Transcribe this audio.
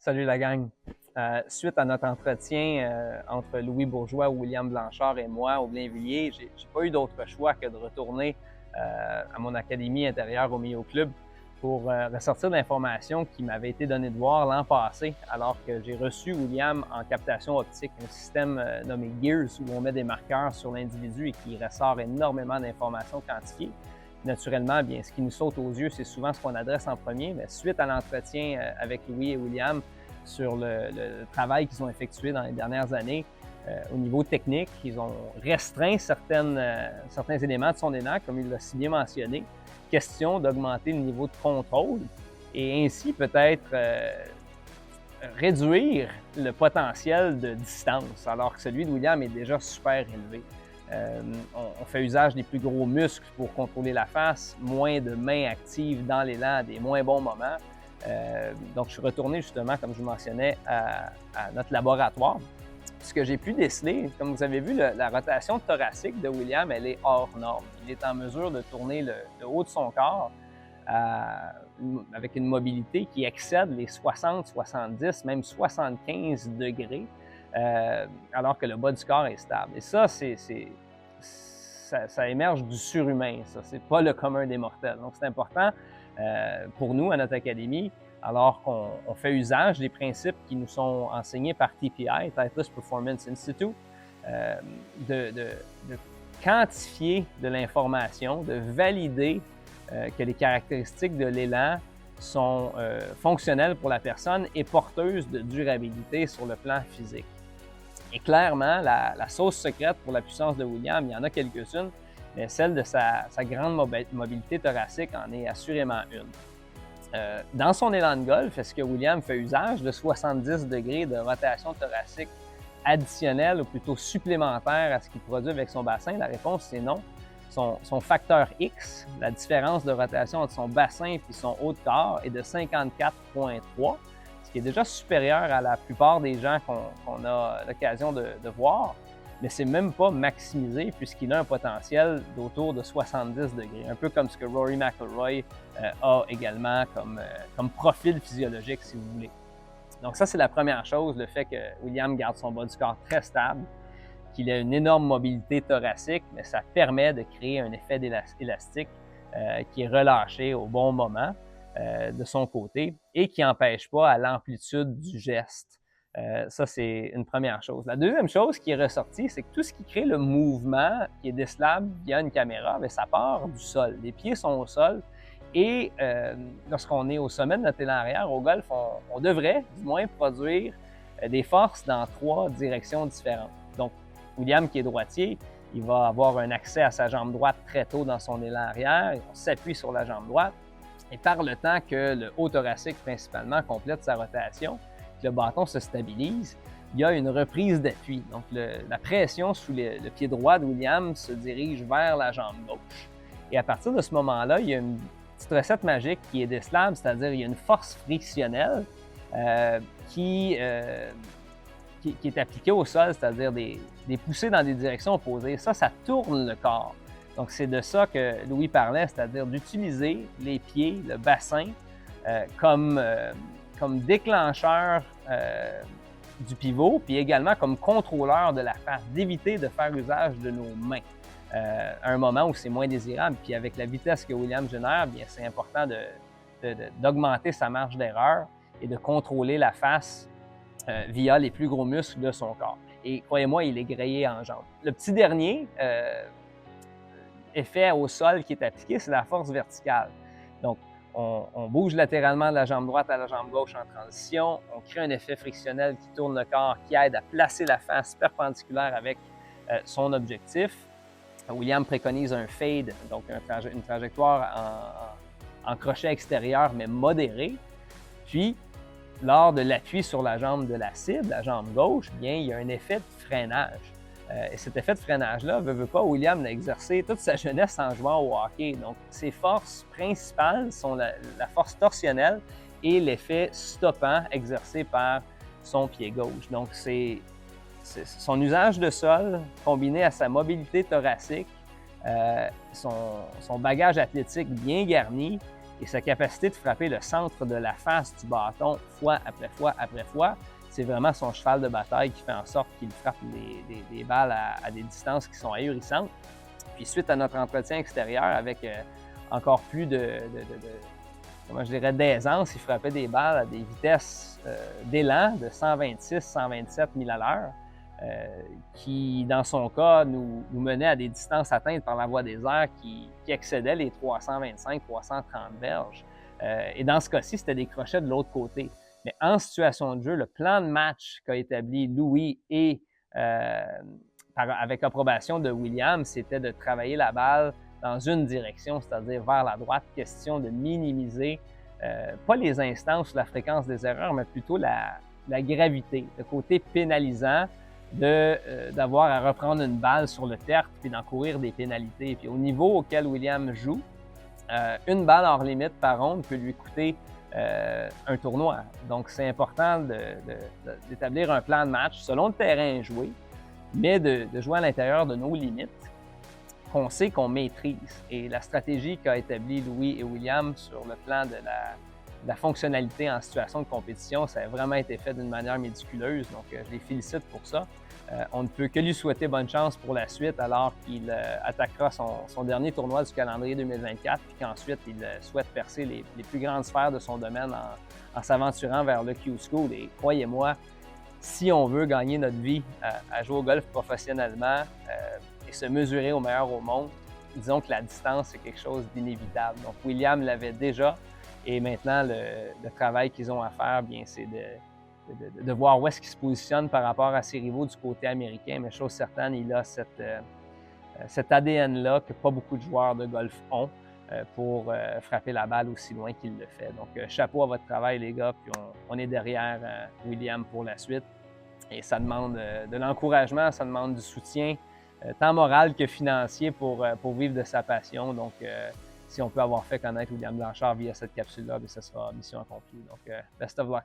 Salut la gang. Suite à notre entretien entre Louis Bourgeois, William Blanchard et moi au Blainvilliers, j'ai pas eu d'autre choix que de retourner à mon académie intérieure au Mio Club pour ressortir l'information qui m'avait été donnée de voir l'an passé, alors que j'ai reçu William en captation optique, un système nommé GEARS, où on met des marqueurs sur l'individu et qui ressort énormément d'informations quantifiées. Naturellement, bien, ce qui nous saute aux yeux, c'est souvent ce qu'on adresse en premier, mais suite à l'entretien avec Louis et William sur le travail qu'ils ont effectué dans les dernières années, au niveau technique, ils ont restreint certains éléments de son élan, comme il l'a si bien mentionné. Question d'augmenter le niveau de contrôle et ainsi peut-être réduire le potentiel de distance, alors que celui de William est déjà super élevé. On fait usage des plus gros muscles pour contrôler la face, moins de mains actives dans l'élan à des moins bons moments. Donc, je suis retourné justement, comme je vous mentionnais, à notre laboratoire. Ce que j'ai pu déceler, comme vous avez vu, la rotation thoracique de William, elle est hors norme. Il est en mesure de tourner le haut de son corps avec une mobilité qui excède les 60, 70, même 75 degrés, alors que le bas du corps est stable. Et ça, ça émerge du surhumain, ça. C'est pas le commun des mortels. Donc, c'est important pour nous, à notre académie, alors qu'on fait usage des principes qui nous sont enseignés par TPI, Titleist Performance Institute, de quantifier de l'information, de valider que les caractéristiques de l'élan sont fonctionnelles pour la personne et porteuses de durabilité sur le plan physique. Et clairement, la sauce secrète pour la puissance de William, il y en a quelques-unes, mais celle de sa grande mobilité thoracique en est assurément une. Dans son élan de golf, est-ce que William fait usage de 70 degrés de rotation thoracique additionnelle ou plutôt supplémentaire à ce qu'il produit avec son bassin? La réponse, c'est non. Son facteur X, la différence de rotation entre son bassin et son haut de corps, est de 54,3, ce qui est déjà supérieur à la plupart des gens qu'on a l'occasion de voir. Mais c'est même pas maximisé puisqu'il a un potentiel d'autour de 70 degrés, un peu comme ce que Rory McIlroy a également comme profil physiologique, si vous voulez. Donc ça, c'est la première chose, le fait que William garde son bas du corps très stable, qu'il a une énorme mobilité thoracique, mais ça permet de créer un effet élastique qui est relâché au bon moment de son côté et qui n'empêche pas à l'amplitude du geste. Ça, c'est une première chose. La deuxième chose qui est ressortie, c'est que tout ce qui crée le mouvement qui est décelable via une caméra, bien, ça part du sol. Les pieds sont au sol et lorsqu'on est au sommet de notre élan arrière, au golf, on devrait du moins produire des forces dans 3 directions différentes. Donc, William, qui est droitier, il va avoir un accès à sa jambe droite très tôt dans son élan arrière. On s'appuie sur la jambe droite et par le temps que le haut thoracique principalement complète sa rotation, que le bâton se stabilise, il y a une reprise d'appui. Donc, la pression sous le pied droit de William se dirige vers la jambe gauche. Et à partir de ce moment-là, il y a une petite recette magique qui est décelable, c'est-à-dire il y a une force frictionnelle qui est appliquée au sol, c'est-à-dire des poussées dans des directions opposées. Ça tourne le corps. Donc, c'est de ça que Louis parlait, c'est-à-dire d'utiliser les pieds, le bassin, comme déclencheur du pivot, puis également comme contrôleur de la face, d'éviter de faire usage de nos mains à un moment où c'est moins désirable. Puis avec la vitesse que William génère, bien, c'est important d'augmenter sa marge d'erreur et de contrôler la face via les plus gros muscles de son corps. Et croyez-moi, il est grillé en jambes. Le petit dernier effet au sol qui est appliqué, c'est la force verticale. Donc, on bouge latéralement de la jambe droite à la jambe gauche en transition. On crée un effet frictionnel qui tourne le corps, qui aide à placer la face perpendiculaire avec son objectif. William préconise un fade, donc une trajectoire en crochet extérieur, mais modéré. Puis, lors de l'appui sur la jambe de la cible, la jambe gauche, bien, il y a un effet de freinage. Et cet effet de freinage-là, veut pas, William l'a exercé toute sa jeunesse en jouant au hockey. Donc, ses forces principales sont la force torsionnelle et l'effet stoppant exercé par son pied gauche. Donc, c'est son usage de sol combiné à sa mobilité thoracique, son bagage athlétique bien garni Et sa capacité de frapper le centre de la face du bâton fois après fois après fois, c'est vraiment son cheval de bataille qui fait en sorte qu'il frappe des balles à des distances qui sont ahurissantes. Puis suite à notre entretien extérieur, avec encore plus comment je dirais, d'aisance, il frappait des balles à des vitesses d'élan de 126-127 000 à l'heure, qui, dans son cas, nous menait à des distances atteintes par la voie des airs qui excédaient les 325-330 verges. Et dans ce cas-ci, c'était des crochets de l'autre côté. Mais en situation de jeu, le plan de match qu'a établi Louis et avec approbation de William, c'était de travailler la balle dans une direction, c'est-à-dire vers la droite, question de minimiser pas les instances ou la fréquence des erreurs, mais plutôt la gravité, le côté pénalisant d'avoir à reprendre une balle sur le tertre puis d'encourir des pénalités. Puis au niveau auquel William joue, une balle hors limite par ronde peut lui coûter un tournoi. Donc c'est important d'établir un plan de match selon le terrain joué, mais de jouer à l'intérieur de nos limites qu'on sait qu'on maîtrise. Et la stratégie qu'a établie Louis et William sur le plan de la fonctionnalité en situation de compétition, ça a vraiment été fait d'une manière méticuleuse. Donc, je les félicite pour ça. On ne peut que lui souhaiter bonne chance pour la suite alors qu'il attaquera son dernier tournoi du calendrier 2024 puis qu'ensuite, il souhaite percer les plus grandes sphères de son domaine en s'aventurant vers le Q-School. Et croyez-moi, si on veut gagner notre vie à jouer au golf professionnellement et se mesurer au meilleur au monde, disons que la distance, c'est quelque chose d'inévitable. Donc, William l'avait déjà et maintenant, le travail qu'ils ont à faire, bien, c'est de voir où est-ce qu'il se positionne par rapport à ses rivaux du côté américain. Mais chose certaine, il a cet ADN-là que pas beaucoup de joueurs de golf ont pour frapper la balle aussi loin qu'il le fait. Donc, chapeau à votre travail, les gars, puis on est derrière William pour la suite. Et ça demande de l'encouragement, ça demande du soutien, tant moral que financier pour vivre de sa passion. Donc, si on peut avoir fait connaître William Blanchard via cette capsule-là, bien, ça sera mission accomplie. Donc, best of luck.